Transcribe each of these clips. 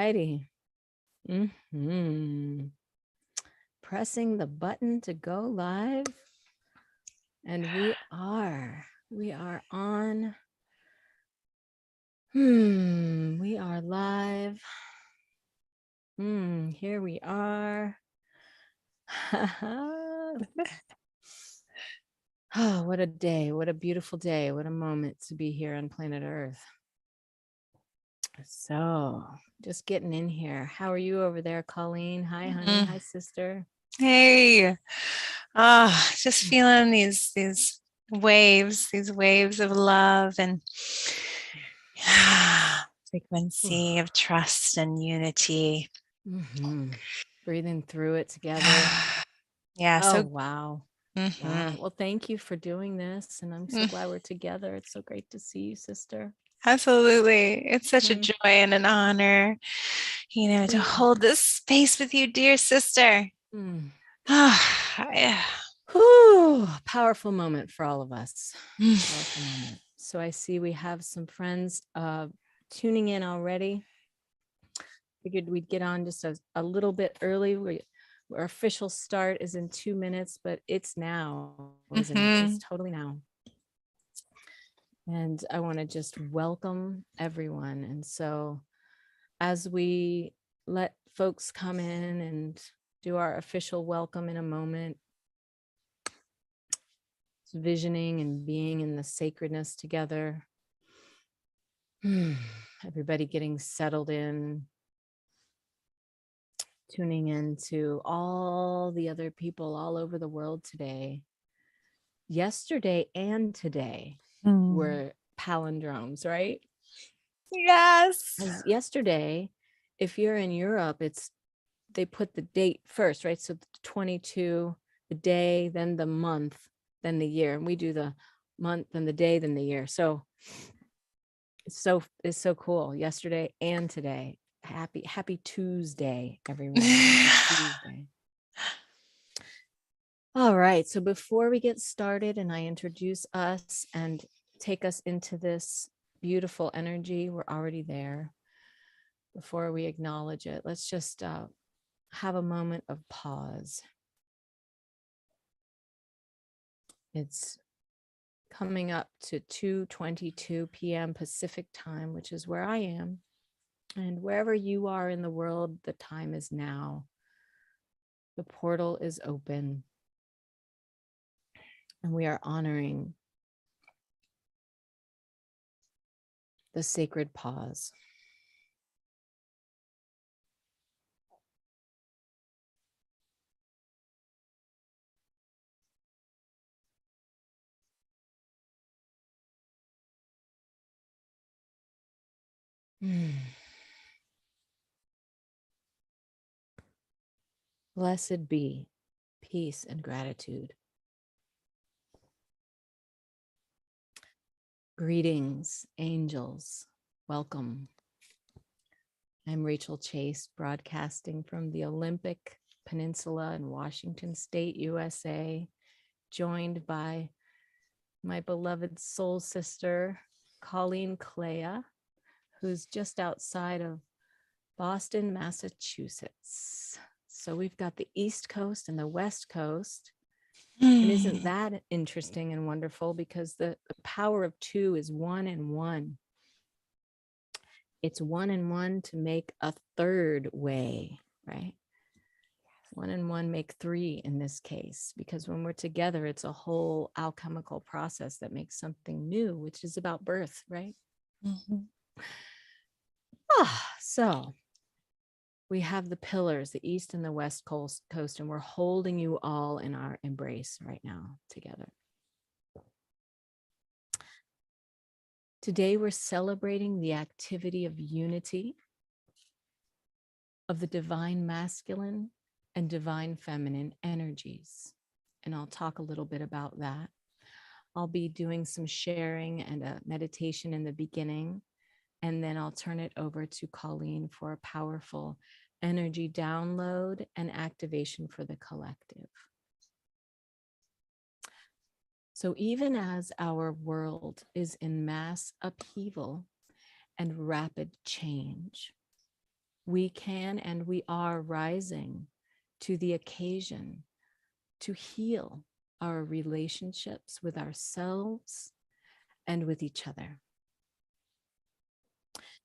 righty. Pressing the button to go live. And we are on. We are live. Here we are. Oh, what a day. What a beautiful day. What a moment to be here on planet Earth. So just getting in here. How are you over there, Colleen? Hi, honey. Hi, sister. Hey. Just feeling these waves of love and frequency of trust and unity. Breathing through it together. Yeah. Oh, So wow. Wow. Well, thank you for doing this. And I'm so glad we're together. It's so great to see you, sister. Absolutely. It's such a joy and an honor, to hold this space with you, dear sister. Yeah. Whew, powerful moment for all of us. Powerful moment. So I see we have some friends tuning in already. Figured we'd get on just a little bit early. Our official start is in 2 minutes, but it's now, isn't it? It's totally now. And I want to just welcome everyone. And so as we let folks come in and do our official welcome in a moment, visioning and being in the sacredness together, everybody getting settled in, tuning into all the other people all over the world today. Yesterday and today were palindromes, right? Yes. Yesterday, if you're in Europe, they put the date first, right? So 22, the day, then the month, then the year. And we do the month, then the day, then the year. So it's so cool. Yesterday and today. Happy Tuesday, everyone. Happy Tuesday. All right. So before we get started and I introduce us and take us into this beautiful energy, we're already there. Before we acknowledge it, let's just have a moment of pause. It's coming up to 2:22 p.m. Pacific time, which is where I am. And wherever you are in the world, the time is now. The portal is open. And we are honoring the sacred pause. Blessed be peace and gratitude. Greetings, angels. Welcome. I'm Rachel Chase, broadcasting from the Olympic Peninsula in Washington State, USA, joined by my beloved soul sister, Colleen Kleya, who's just outside of Boston, Massachusetts. So we've got the East Coast and the West Coast. And isn't that interesting and wonderful? Because the power of two is 1 and 1. It's 1 and 1 to make a third way, right? 1 and 1 make 3 in this case, because when we're together, it's a whole alchemical process that makes something new, which is about birth, right? So we have the pillars, the East and the West coast, and we're holding you all in our embrace right now together. Today, we're celebrating the activity of unity of the divine masculine and divine feminine energies. And I'll talk a little bit about that. I'll be doing some sharing and a meditation in the beginning, and then I'll turn it over to Colleen for a powerful energy download and activation for the collective. So even as our world is in mass upheaval and rapid change, We can and we are rising to the occasion to heal our relationships with ourselves and with each other.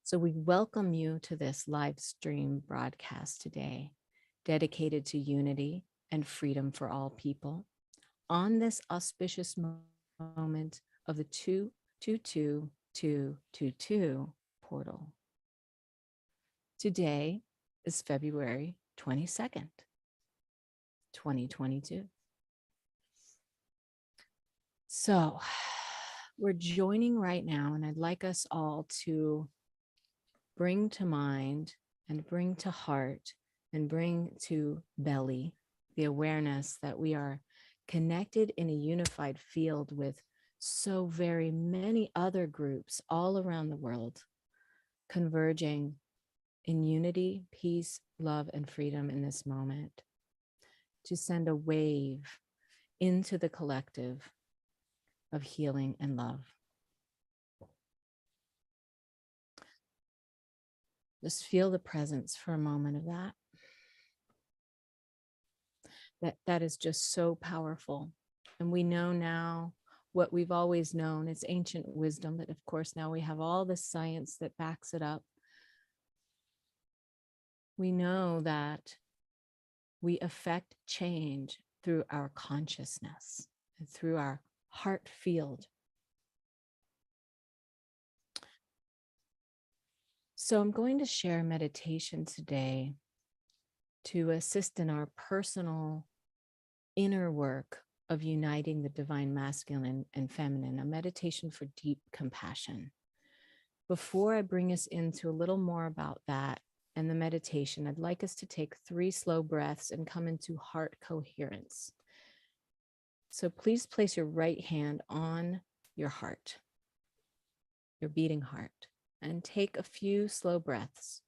So we welcome you to this live stream broadcast today, dedicated to unity and freedom for all people on this auspicious moment of the 222222 portal. Today is February 22nd, 2022. So we're joining right now, and I'd like us all to bring to mind and bring to heart and bring to belly the awareness that we are connected in a unified field with so very many other groups all around the world, converging in unity, peace, love, and freedom in this moment, to send a wave into the collective of healing and love. Just feel the presence for a moment of that. That is just so powerful. And we know now what we've always known. It's ancient wisdom, but of course now we have all the science that backs it up. We know that we affect change through our consciousness and through our heart field. So I'm going to share a meditation today to assist in our personal inner work of uniting the divine masculine and feminine, a meditation for deep compassion. Before I bring us into a little more about that and the meditation, I'd like us to take 3 slow breaths and come into heart coherence. So please place your right hand on your heart, your beating heart, and take a few slow breaths.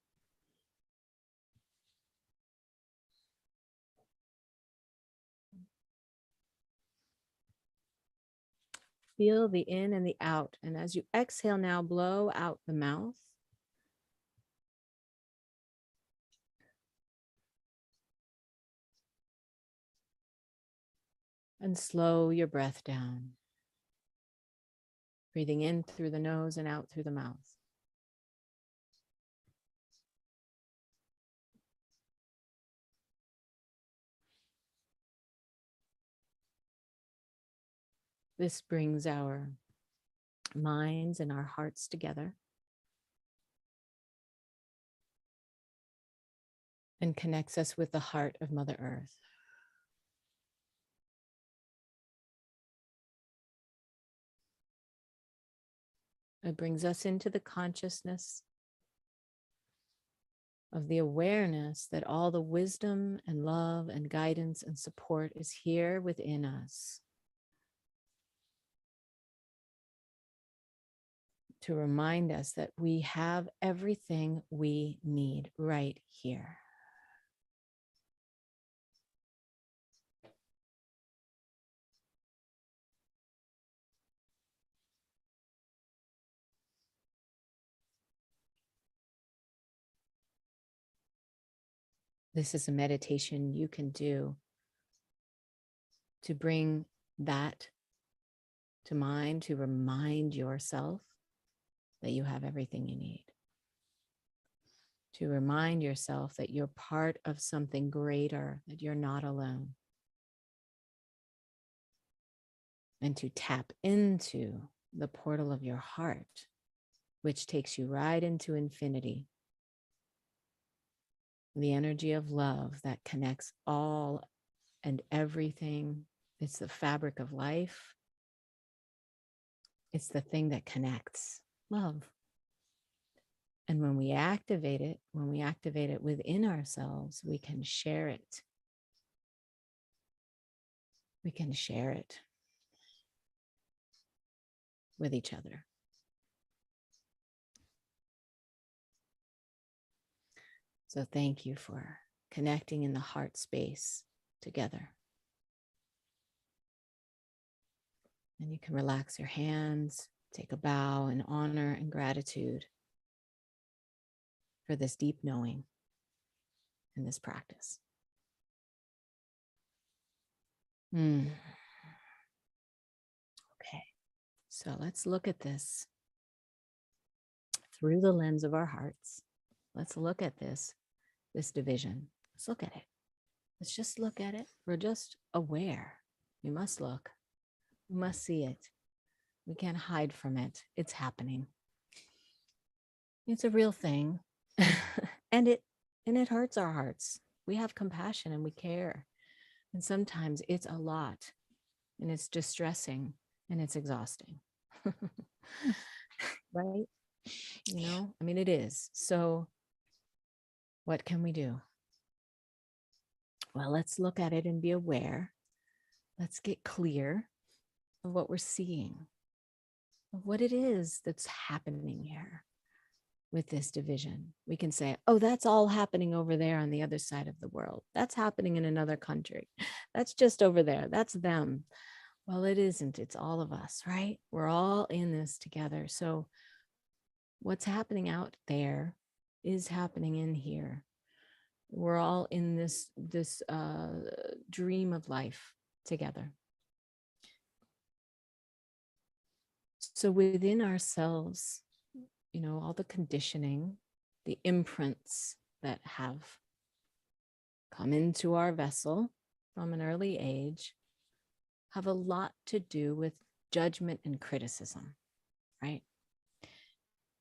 Feel the in and the out. And as you exhale now, blow out the mouth. And slow your breath down. Breathing in through the nose and out through the mouth. This brings our minds and our hearts together and connects us with the heart of Mother Earth. It brings us into the consciousness of the awareness that all the wisdom and love and guidance and support is here within us, to remind us that we have everything we need right here. This is a meditation you can do to bring that to mind, to remind yourself that you have everything you need. To remind yourself that you're part of something greater, that you're not alone. And to tap into the portal of your heart, which takes you right into infinity. The energy of love that connects all and everything. It's the fabric of life. It's the thing that connects, love. And when we activate it within ourselves, we can share it. We can share it with each other. So thank you for connecting in the heart space together. And you can relax your hands, take a bow in honor and gratitude for this deep knowing. in this practice. Okay, so let's look at this through the lens of our hearts. Let's look at this division. Let's look at it. Let's just look at it. We're just aware. We must look. We must see it. We can't hide from it. It's happening. It's a real thing. and it hurts our hearts. We have compassion and we care. And sometimes it's a lot, and it's distressing, and it's exhausting. Right? You know, I mean, it is. So what can we do? Well, let's look at it and be aware. Let's get clear of what we're seeing, of what it is that's happening here with this division. We can say, oh, that's all happening over there on the other side of the world. That's happening in another country. That's just over there. That's them. Well, it isn't. It's all of us, right? We're all in this together. So what's happening out there is happening in here. We're all in this dream of life together. So within ourselves, you know, all the conditioning, the imprints that have come into our vessel from an early age have a lot to do with judgment and criticism, right?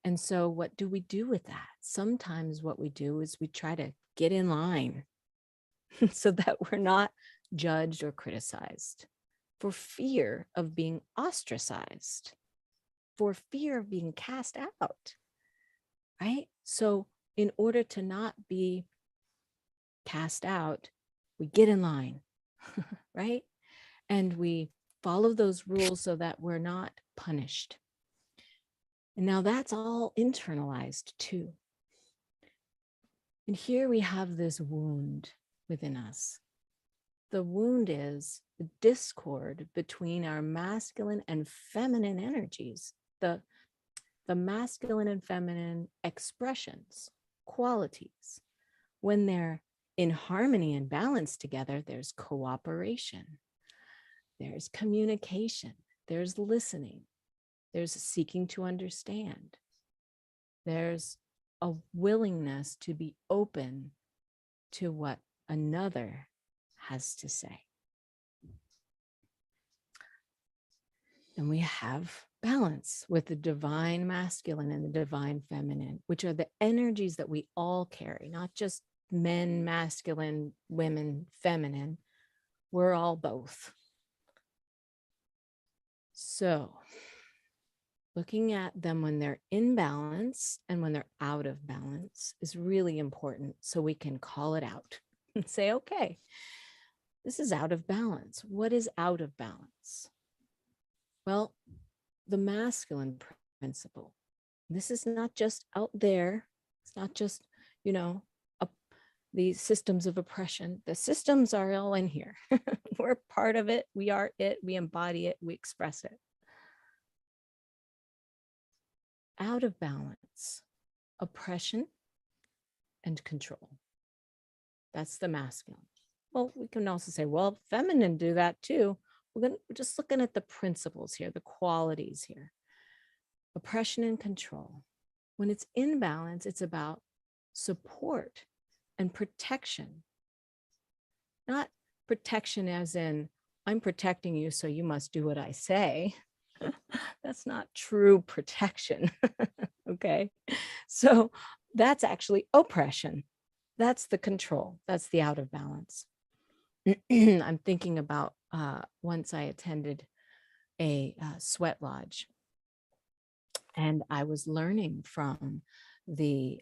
And so what do we do with that? Sometimes what we do is we try to get in line so that we're not judged or criticized, for fear of being ostracized, for fear of being cast out, right? So in order to not be cast out, we get in line, right? And we follow those rules so that we're not punished. And now that's all internalized too. And here we have this wound within us. The wound is the discord between our masculine and feminine energies, the masculine and feminine expressions, qualities. When they're in harmony and balance together, there's cooperation, there's communication, there's listening, there's seeking to understand, there's a willingness to be open to what another has to say. And we have balance with the divine masculine and the divine feminine, which are the energies that we all carry, not just men, masculine, women, feminine. We're all both. So looking at them when they're in balance and when they're out of balance is really important, so we can call it out and say, okay, this is out of balance. What is out of balance? Well, the masculine principle. This is not just out there. It's not just, you know, the systems of oppression. The systems are all in here. We're part of it. We are it. We embody it. We express it. Out of balance, oppression and control. That's the masculine. Well, we can also say, well, feminine do that too. We're just looking at the principles here, the qualities here. Oppression and control. When it's in balance, it's about support and protection. Not protection as in, I'm protecting you, so you must do what I say. That's not true protection. Okay. So that's actually oppression. That's the control. That's the out of balance. I'm thinking about once I attended a sweat lodge, and I was learning from the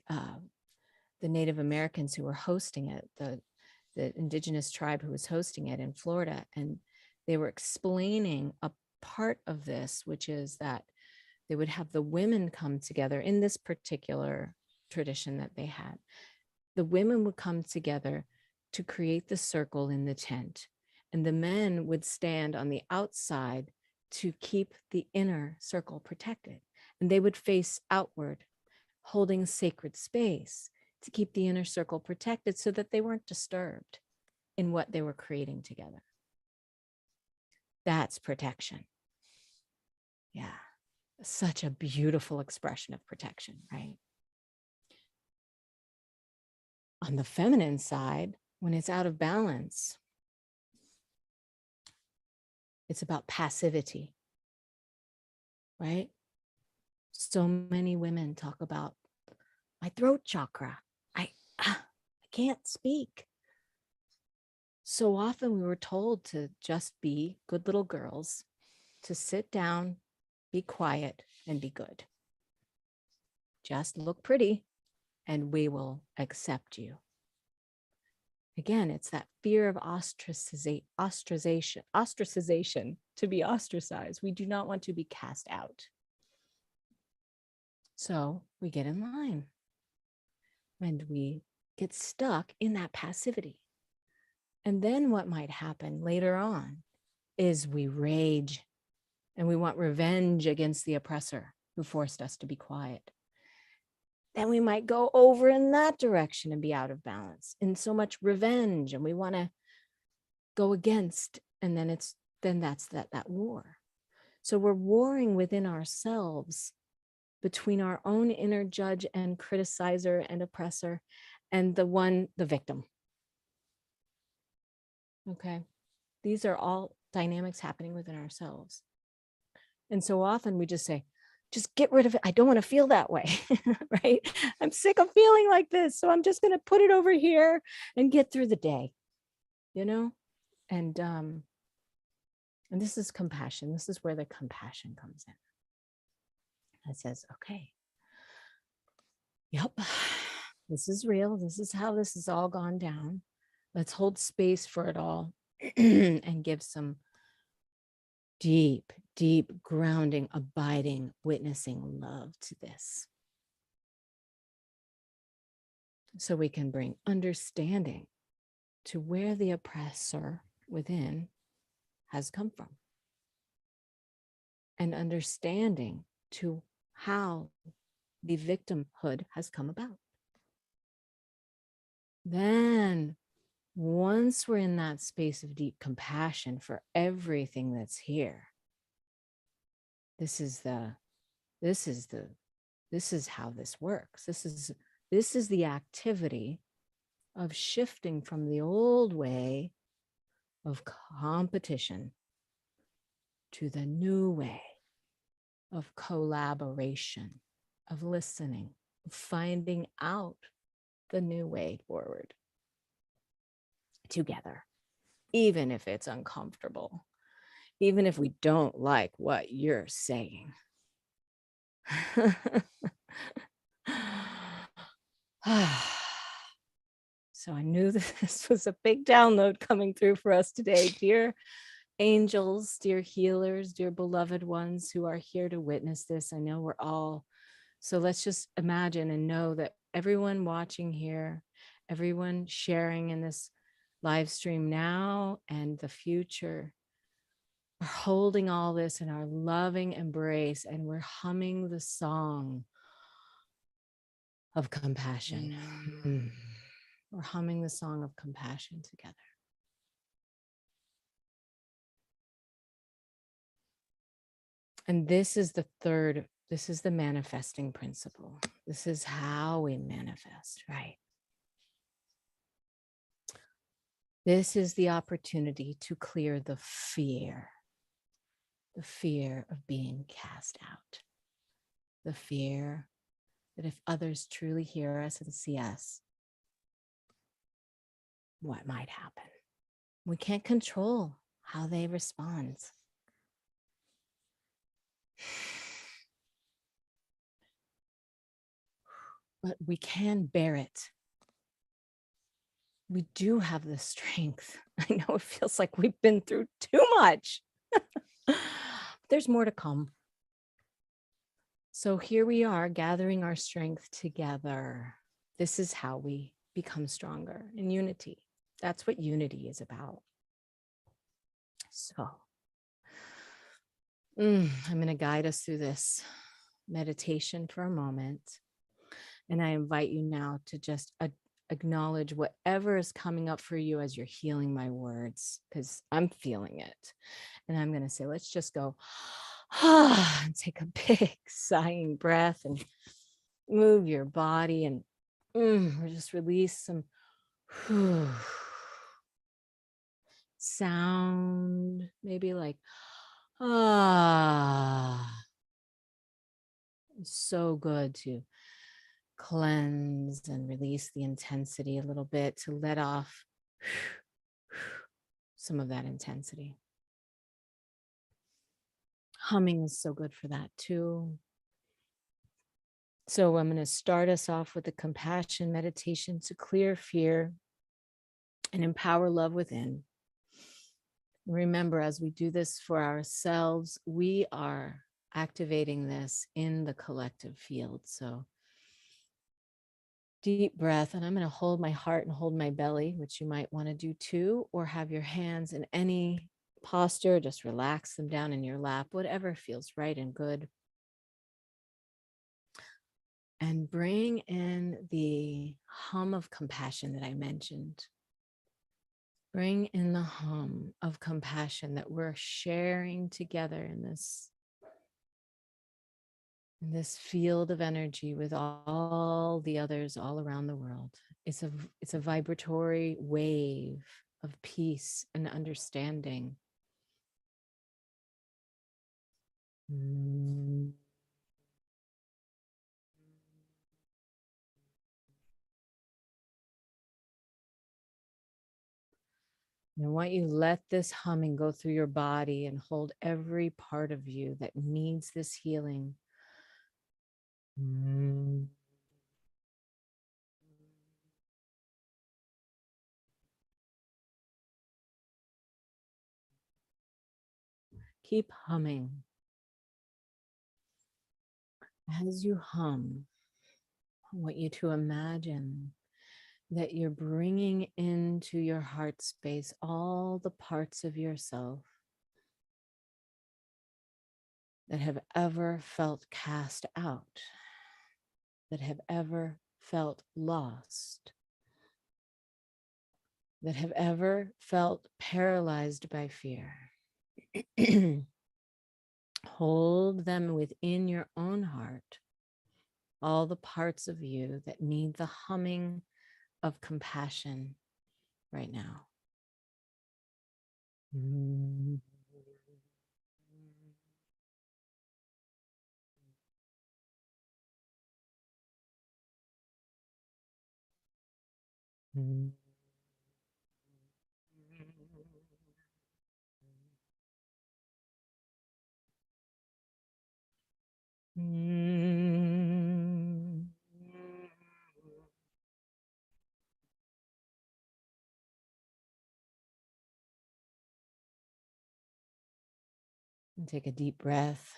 Native Americans who were hosting it, the indigenous tribe who was hosting it in Florida, and they were explaining a part of this, which is that they would have the women come together in this particular tradition that they had. The women would come together to create the circle in the tent, and the men would stand on the outside to keep the inner circle protected. And they would face outward, holding sacred space to keep the inner circle protected so that they weren't disturbed in what they were creating together. That's protection. Yeah. Such a beautiful expression of protection, right? On the feminine side, when it's out of balance, it's about passivity, right? So many women talk about my throat chakra. I can't speak. So often we were told to just be good little girls, to sit down, be quiet, and be good. Just look pretty, and we will accept you. Again, it's that fear of ostracization, to be ostracized. We do not want to be cast out. So we get in line and we get stuck in that passivity. And then what might happen later on is we rage and we want revenge against the oppressor who forced us to be quiet. Then we might go over in that direction and be out of balance in so much revenge, and we want to go against, and then that's that war. So we're warring within ourselves between our own inner judge and criticizer and oppressor and the victim. Okay. These are all dynamics happening within ourselves. And so often we just say, just get rid of it. I don't want to feel that way, right? I'm sick of feeling like this. So I'm just going to put it over here and get through the day, you know? And this is compassion. This is where the compassion comes in. It says, okay, yep, this is real. This is how this has all gone down. Let's hold space for it all and give some deep, deep, grounding, abiding, witnessing love to this. So we can bring understanding to where the oppressor within has come from. And understanding to how the victimhood has come about. Then, once we're in that space of deep compassion for everything that's here, this is how this works. This is the activity of shifting from the old way of competition to the new way of collaboration, of listening, of finding out the new way forward together, even if it's uncomfortable, even if we don't like what you're saying. So I knew that this was a big download coming through for us today, dear angels, dear healers, dear beloved ones who are here to witness this. I know we're all, so let's just imagine and know that everyone watching here, everyone sharing in this live stream now and the future, are holding all this in our loving embrace, and we're humming the song of compassion. We're humming the song of compassion together. And this is the manifesting principle. This is how we manifest, right? This is the opportunity to clear the fear of being cast out, the fear that if others truly hear us and see us, what might happen? We can't control how they respond. But we can bear it. We do have the strength. I know it feels like we've been through too much. There's more to come. So here we are gathering our strength together. This is how we become stronger in unity. That's what unity is about. So I'm going to guide us through this meditation for a moment. And I invite you now to just acknowledge whatever is coming up for you as you're healing my words, because I'm feeling it. And I'm going to say, let's just go and take a big sighing breath and move your body and just release some sound, maybe like, so good to cleanse and release the intensity a little bit, to let off some of that intensity. Humming is so good for that too. So I'm going to start us off with a compassion meditation to clear fear and empower love within. Remember, as we do this for ourselves, we are activating this in the collective field. So deep breath, and I'm going to hold my heart and hold my belly, which you might want to do too, or have your hands in any posture, just relax them down in your lap, whatever feels right and good. And bring in the hum of compassion that I mentioned. Bring in the hum of compassion that we're sharing together in this field of energy with all the others all around the world. It's a vibratory wave of peace and understanding. And I want you to let this humming go through your body and hold every part of you that needs this healing. Keep humming. As you hum, I want you to imagine that you're bringing into your heart space all the parts of yourself that have ever felt cast out, that have ever felt lost, that have ever felt paralyzed by fear. Hold them within your own heart, all the parts of you that need the humming of compassion right now. And take a deep breath.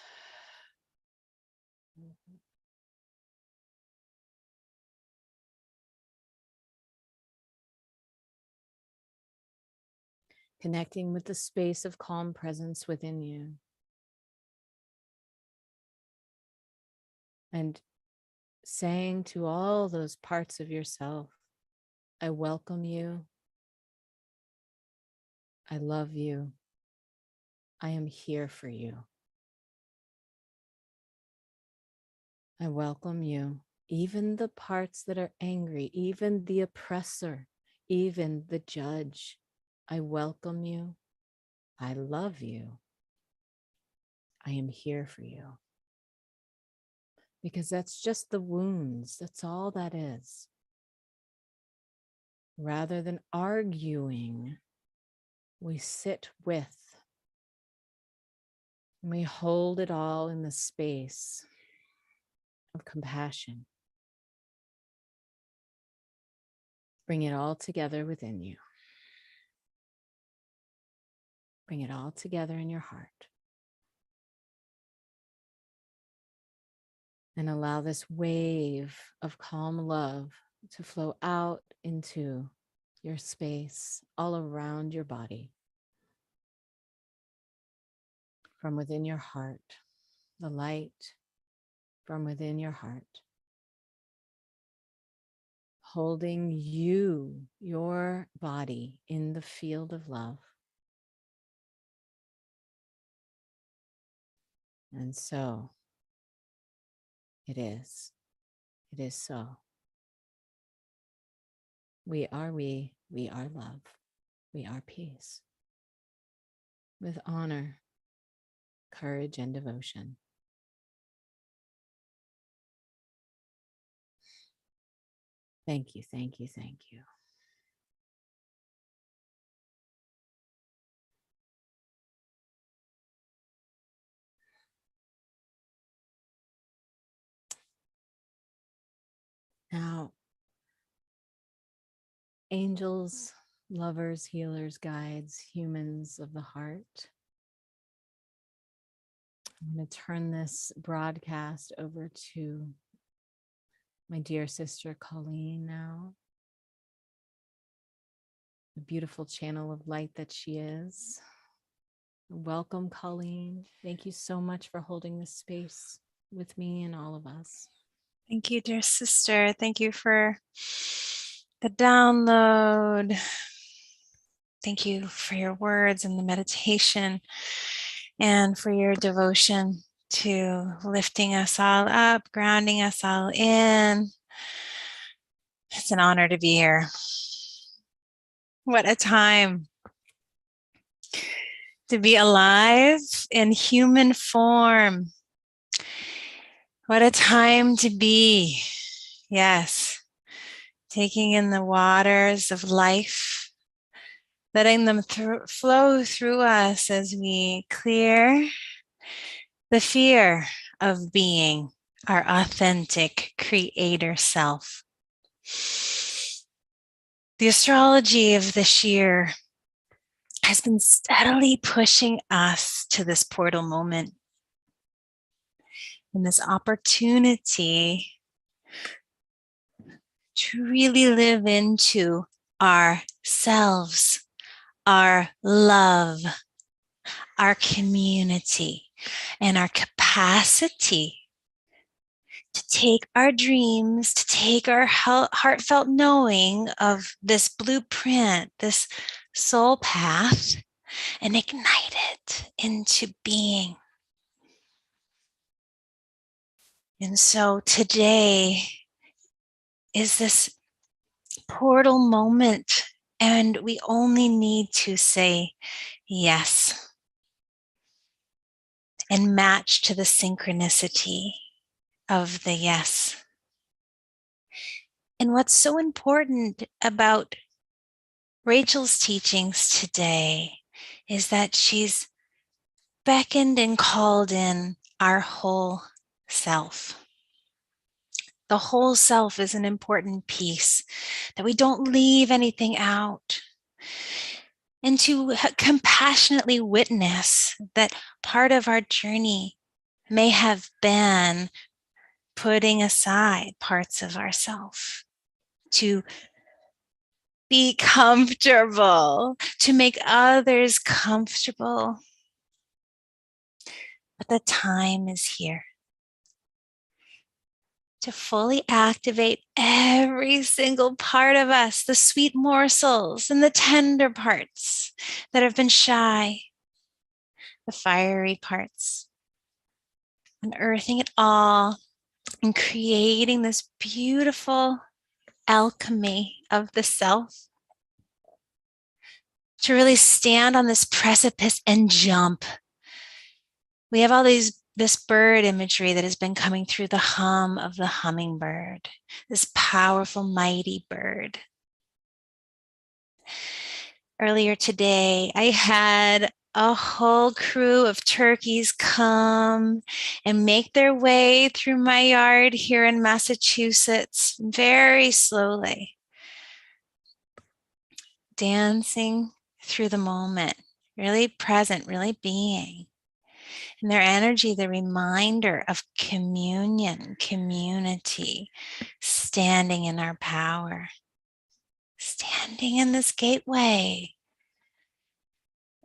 Connecting with the space of calm presence within you. And saying to all those parts of yourself, I welcome you. I love you. I am here for you. I welcome you. Even the parts that are angry, even the oppressor, even the judge. I welcome you. I love you. I am here for you. Because that's just the wounds. That's all that is. Rather than arguing, we sit with, and we hold it all in the space of compassion. Bring it all together within you. Bring it all together in your heart. And allow this wave of calm love to flow out into your space, all around your body. From within your heart, the light from within your heart. holding you, your body in the field of love. And so it is. It is so. We are love. We are peace. With honor, courage, and devotion. Thank you, thank you, thank you. Now, angels, lovers, healers, guides, humans of the heart, I'm going to turn this broadcast over to my dear sister Colleen now. The beautiful channel of light that she is. Welcome, Colleen. Thank you so much for holding this space with me and all of us. Thank you, dear sister. Thank you for the download. Thank you for your words and the meditation, and for your devotion to lifting us all up, grounding us all in. It's an honor to be here. What a time to be alive in human form. What a time to be, yes, taking in the waters of life, letting them flow through us as we clear the fear of being our authentic creator self. The astrology of this year has been steadily pushing us to this portal moment and this opportunity to really live into ourselves, our love, our community, and our capacity to take our dreams, to take our heartfelt knowing of this blueprint, this soul path, and ignite it into being. And so today is this portal moment, and we only need to say yes and match to the synchronicity of the yes. And what's so important about Rachel's teachings today is that she's beckoned and called in our whole self. The whole self is an important piece, that we don't leave anything out. And to compassionately witness that part of our journey may have been putting aside parts of ourself to be comfortable, to make others comfortable. But the time is here to fully activate every single part of us, the sweet morsels and the tender parts that have been shy, the fiery parts, unearthing it all and creating this beautiful alchemy of the self, to really stand on this precipice and jump. We have all this bird imagery that has been coming through the hum of the hummingbird, this powerful, mighty bird. Earlier today, I had a whole crew of turkeys come and make their way through my yard here in Massachusetts very slowly, dancing through the moment, really present, really being. And their energy, the reminder of communion, community, standing in our power, standing in this gateway.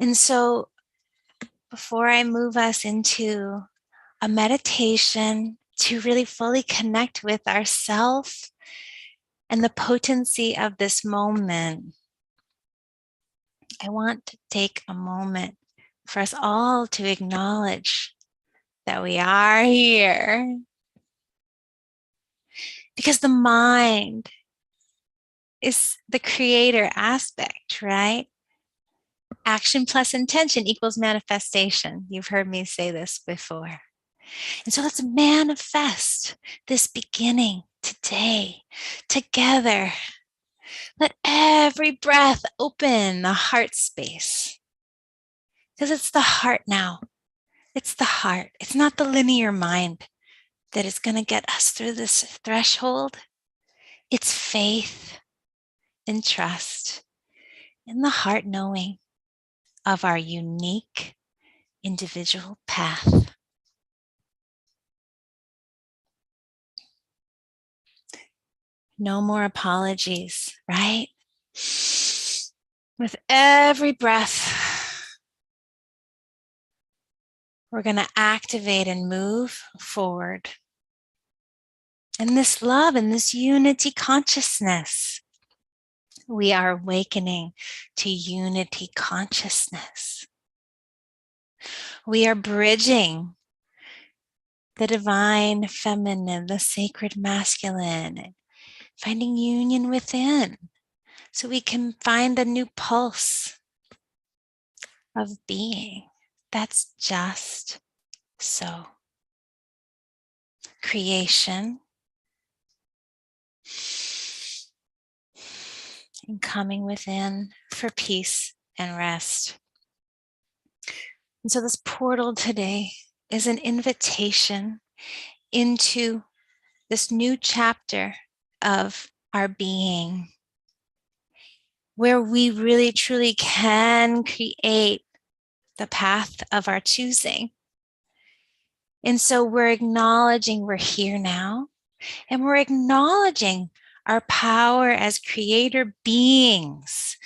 And so before I move us into a meditation to really fully connect with ourself and the potency of this moment, I want to take a moment for us all to acknowledge that we are here. Because the mind is the creator aspect, right? Action plus intention equals manifestation. You've heard me say this before. And so let's manifest this beginning today together. Let every breath open the heart space. Because it's the heart now. It's the heart. It's not the linear mind that is going to get us through this threshold. It's faith and trust in the heart knowing of our unique individual path. No more apologies, right? With every breath, we're going to activate and move forward. And this love and this unity consciousness, we are awakening to unity consciousness. We are bridging the divine feminine, the sacred masculine, finding union within so we can find a new pulse of being. That's just so. Creation and coming within for peace and rest. And so this portal today is an invitation into this new chapter of our being, where we really truly can create the path of our choosing. And so we're acknowledging we're here now, and we're acknowledging our power as creator beings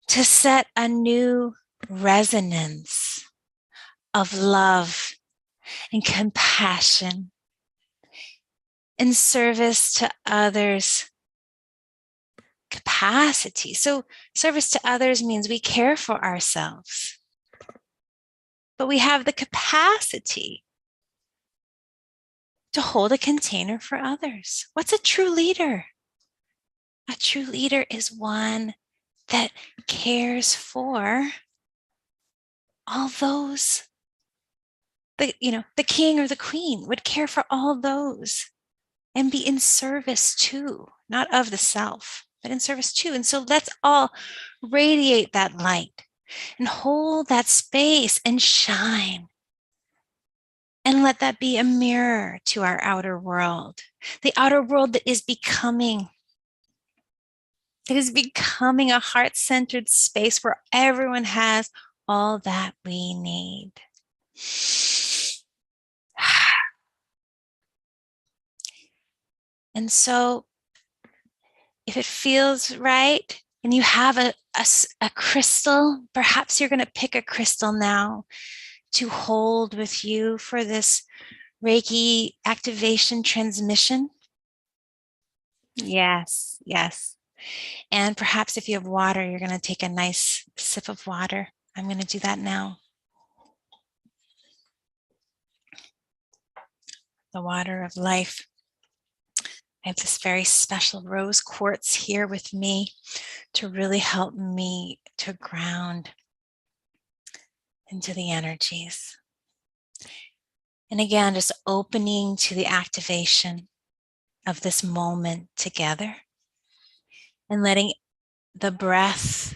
to set a new resonance of love and compassion and service to others' capacity. So service to others means we care for ourselves, but we have the capacity to hold a container for others. What's a true leader? A true leader is one that cares for all those. The king or the queen would care for all those and be in service to, not of the self, but in service to. And so let's all radiate that light and hold that space and shine. And let that be a mirror to our outer world, the outer world that is becoming a heart-centered space where everyone has all that we need. And so if it feels right and you have a crystal, perhaps you're going to pick a crystal now to hold with you for this Reiki activation transmission. Yes, yes. And perhaps if you have water, you're going to take a nice sip of water. I'm going to do that now. The water of life. I have this very special rose quartz here with me to really help me to ground into the energies. And again, just opening to the activation of this moment together and letting the breath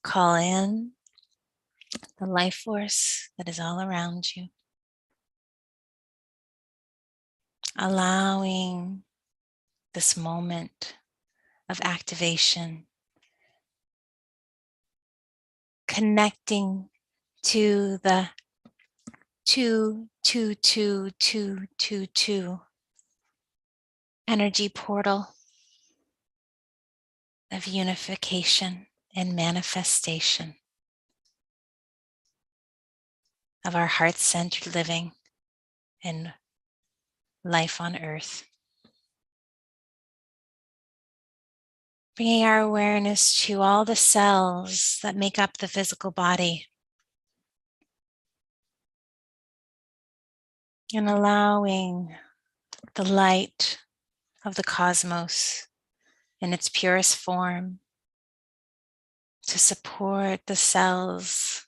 call in the life force that is all around you. Allowing this moment of activation, connecting to the 22222 energy portal of unification and manifestation of our heart-centered living and life on earth. bringing our awareness to all the cells that make up the physical body, and allowing the light of the cosmos in its purest form to support the cells,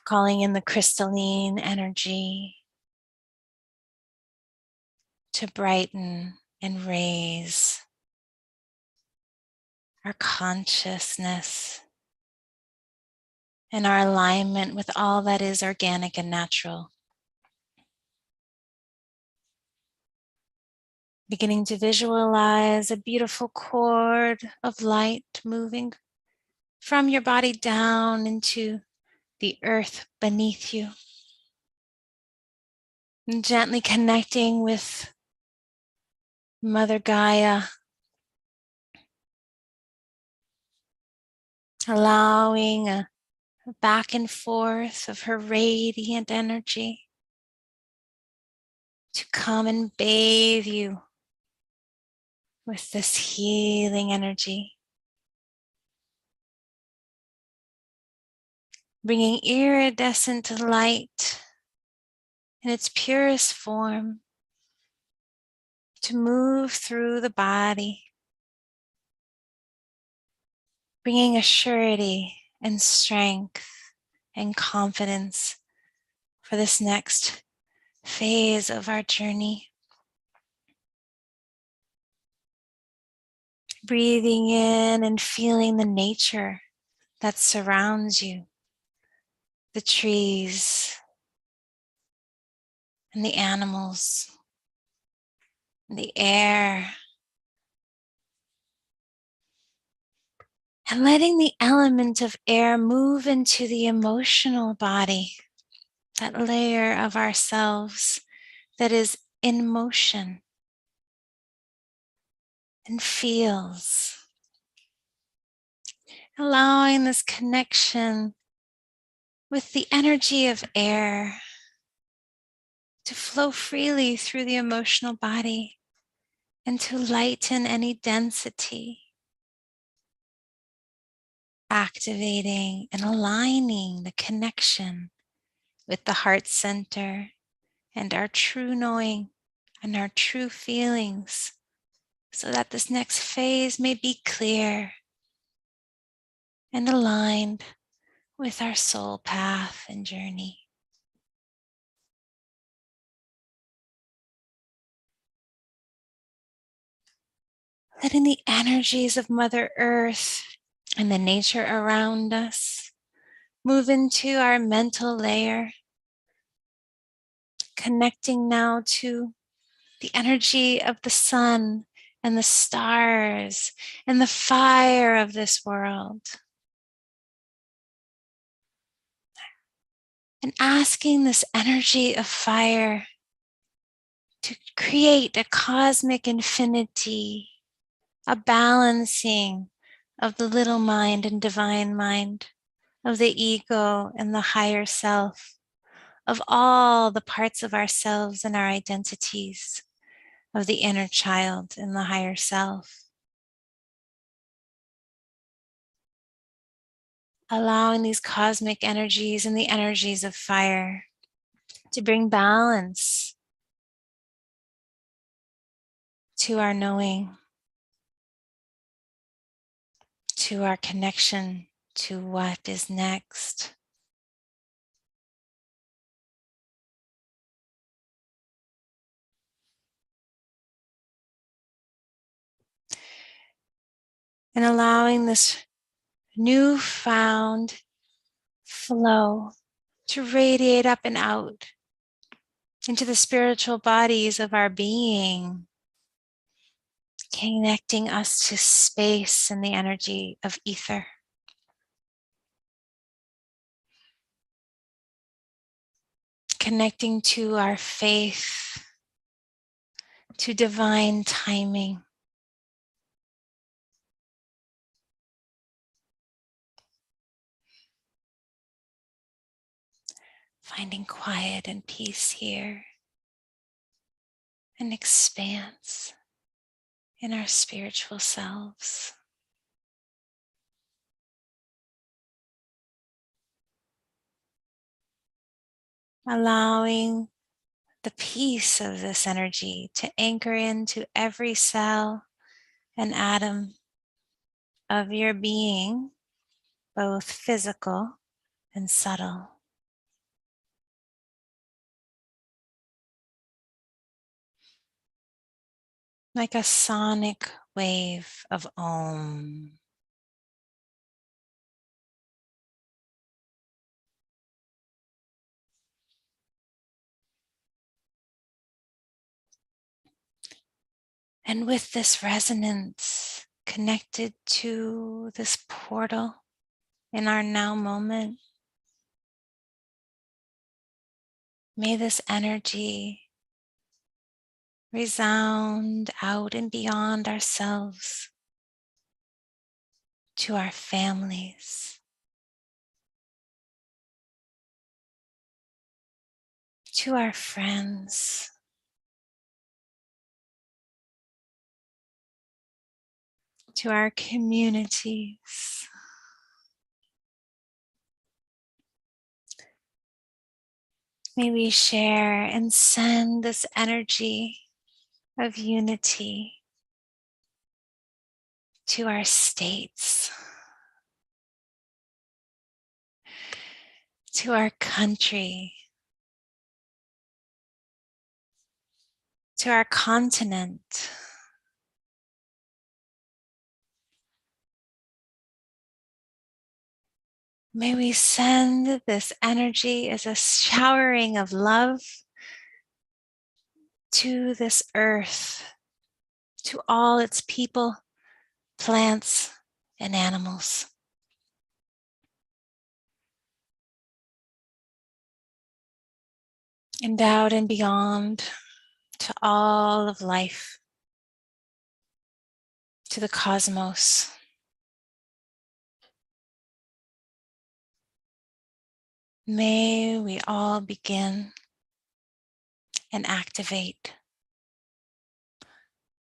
calling in the crystalline energy to brighten and raise our consciousness and our alignment with all that is organic and natural. Beginning to visualize a beautiful cord of light moving from your body down into the earth beneath you, and gently connecting with Mother Gaia, allowing a back and forth of her radiant energy to come and bathe you with this healing energy, bringing iridescent light in its purest form to move through the body, bringing a surety and strength and confidence for this next phase of our journey. Breathing in and feeling the nature that surrounds you, the trees and the animals, the air, and letting the element of air move into the emotional body, that layer of ourselves that is in motion and feels. Allowing this connection with the energy of air to flow freely through the emotional body and to lighten any density, activating and aligning the connection with the heart center and our true knowing and our true feelings, so that this next phase may be clear and aligned with our soul path and journey. Letting the energies of Mother Earth and the nature around us move into our mental layer, connecting now to the energy of the sun and the stars and the fire of this world. And asking this energy of fire to create a cosmic infinity, a balancing of the little mind and divine mind, of the ego and the higher self, of all the parts of ourselves and our identities, of the inner child and the higher self. Allowing these cosmic energies and the energies of fire to bring balance to our knowing, to our connection to what is next. And allowing this newfound flow to radiate up and out into the spiritual bodies of our being, connecting us to space and the energy of ether. Connecting to our faith, to divine timing. Finding quiet and peace here. and expanse in our spiritual selves. Allowing the peace of this energy to anchor into every cell and atom of your being, both physical and subtle. Like a sonic wave of Om. And with this resonance connected to this portal in our now moment, may this energy resound out and beyond ourselves to our families, to our friends, to our communities. May we share and send this energy of unity to our states, to our country, to our continent. May we send this energy as a showering of love to this earth, to all its people, plants, and animals. Endowed and beyond to all of life, to the cosmos. May we all begin and activate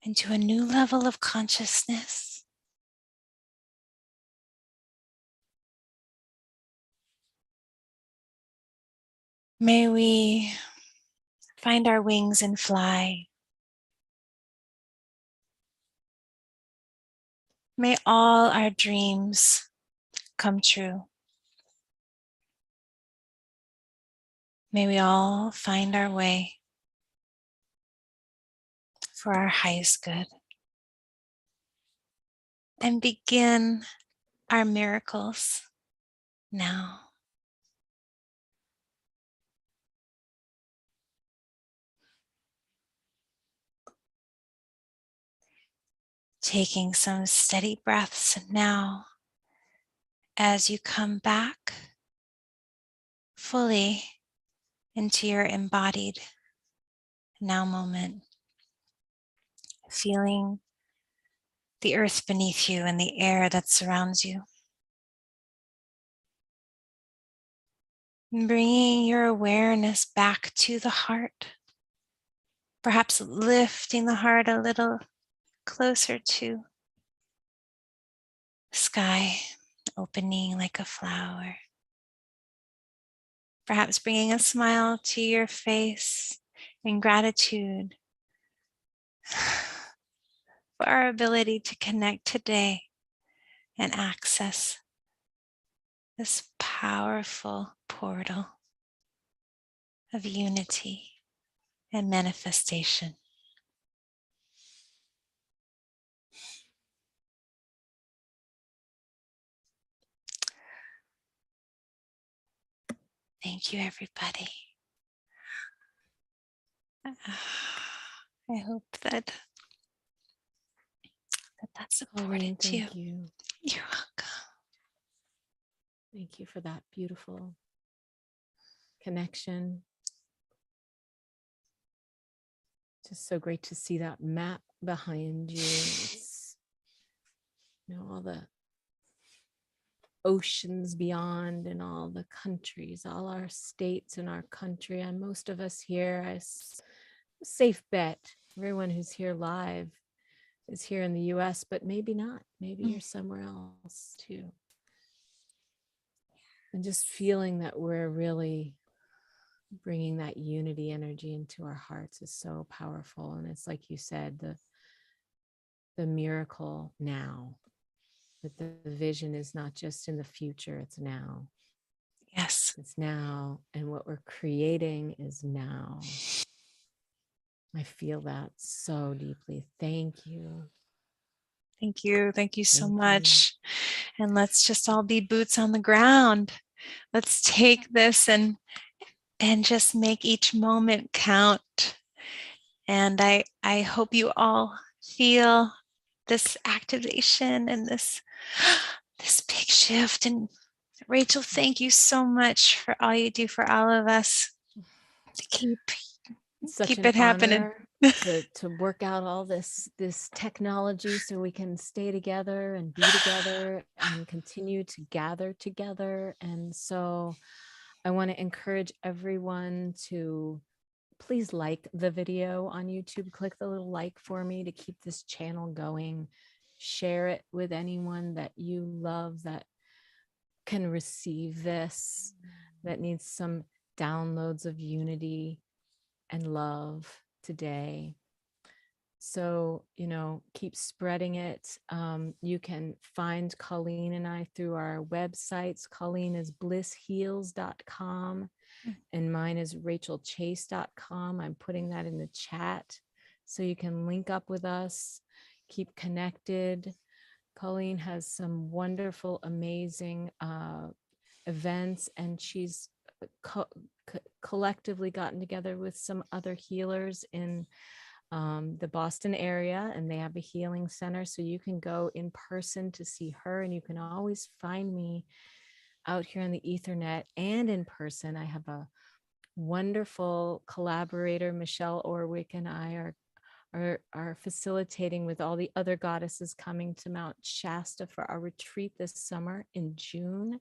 into a new level of consciousness. May we find our wings and fly. May all our dreams come true. May we all find our way for our highest good and begin our miracles now. Taking some steady breaths now as you come back fully into your embodied now moment, feeling the earth beneath you and the air that surrounds you. And bringing your awareness back to the heart, perhaps lifting the heart a little closer to the sky, opening like a flower. Perhaps bringing a smile to your face in gratitude for our ability to connect today and access this powerful portal of unity and manifestation. Thank you, everybody. I hope that supported Colleen, you. thank you. You're welcome. Thank you for that beautiful connection. Just so great to see that map behind you. It's, all the oceans beyond and all the countries, all our states in our country, and most of us here, safe bet. Everyone who's here live is here in the US, but maybe not. Maybe you're somewhere else too. And just feeling that we're really bringing that unity energy into our hearts is so powerful. And it's like you said, the miracle now, that the vision is not just in the future, it's now. Yes. It's now. And what we're creating is now. I feel that so deeply. Thank you. Thank you. Thank you so Thank much. And let's just all be boots on the ground. Let's take this and just make each moment count. And I hope you all feel this activation and this big shift. And Rachel, thank you so much for all you do for all of us to keep Such an it happening. honor to work out all this technology so we can stay together and be together and continue to gather together. And so I want to encourage everyone to please like the video on YouTube. Click the little like for me to keep this channel going. Share it with anyone that you love that can receive this, that needs some downloads of unity and love today. So, keep spreading it. You can find Colleen and I through our websites. Colleen is blissheals.com and mine is rachelchase.com. I'm putting that in the chat so you can link up with us, keep connected. Colleen has some wonderful, amazing events, and she's collectively gotten together with some other healers in the Boston area, and they have a healing center, so you can go in person to see her, and you can always find me out here on the Ethernet and in person. I have a wonderful collaborator, Michelle Orwick, and I are facilitating with all the other goddesses coming to Mount Shasta for our retreat this summer in June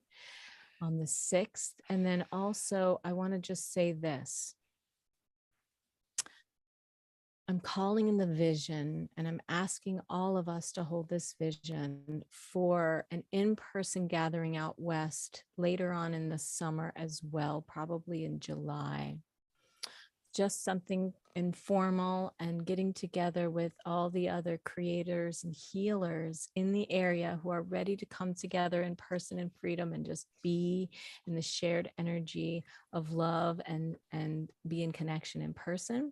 on the 6th. And then also, I want to just say this. I'm calling in the vision, and I'm asking all of us to hold this vision for an in-person gathering out west later on in the summer as well, probably in July. Just something informal and getting together with all the other creators and healers in the area who are ready to come together in person in freedom and just be in the shared energy of love and be in connection in person.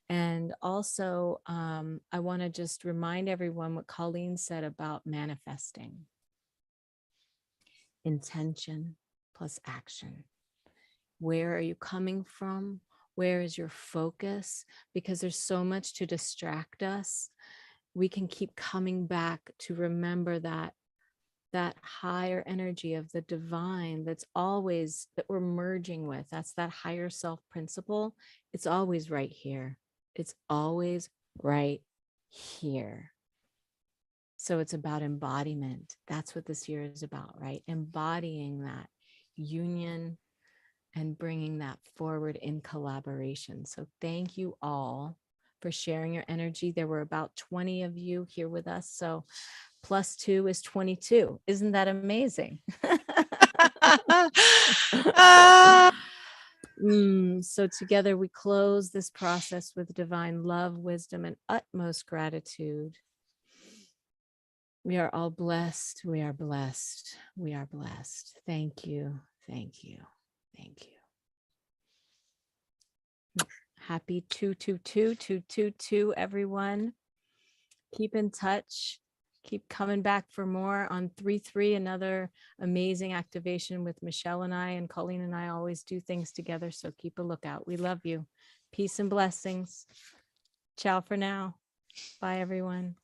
And also, I want to just remind everyone what Colleen said about manifesting. Intention plus action. Where are you coming from? Where is your focus? Because there's so much to distract us. We can keep coming back to remember that higher energy of the divine that's always, that we're merging with. That's that higher self principle. It's always right here. It's always right here. So it's about embodiment. That's what this year is about, right? Embodying that union and bringing that forward in collaboration. So thank you all for sharing your energy. There were about 20 of you here with us. So +2 is 22. Isn't that amazing? So together we close this process with divine love, wisdom, and utmost gratitude. We are all blessed. We are blessed. We are blessed. Thank you. Thank you. Thank you. Happy 222, everyone. Keep in touch. Keep coming back for more on 3/3, another amazing activation with Michelle and I, and Colleen and I always do things together. So keep a lookout. We love you. Peace and blessings. Ciao for now. Bye, everyone.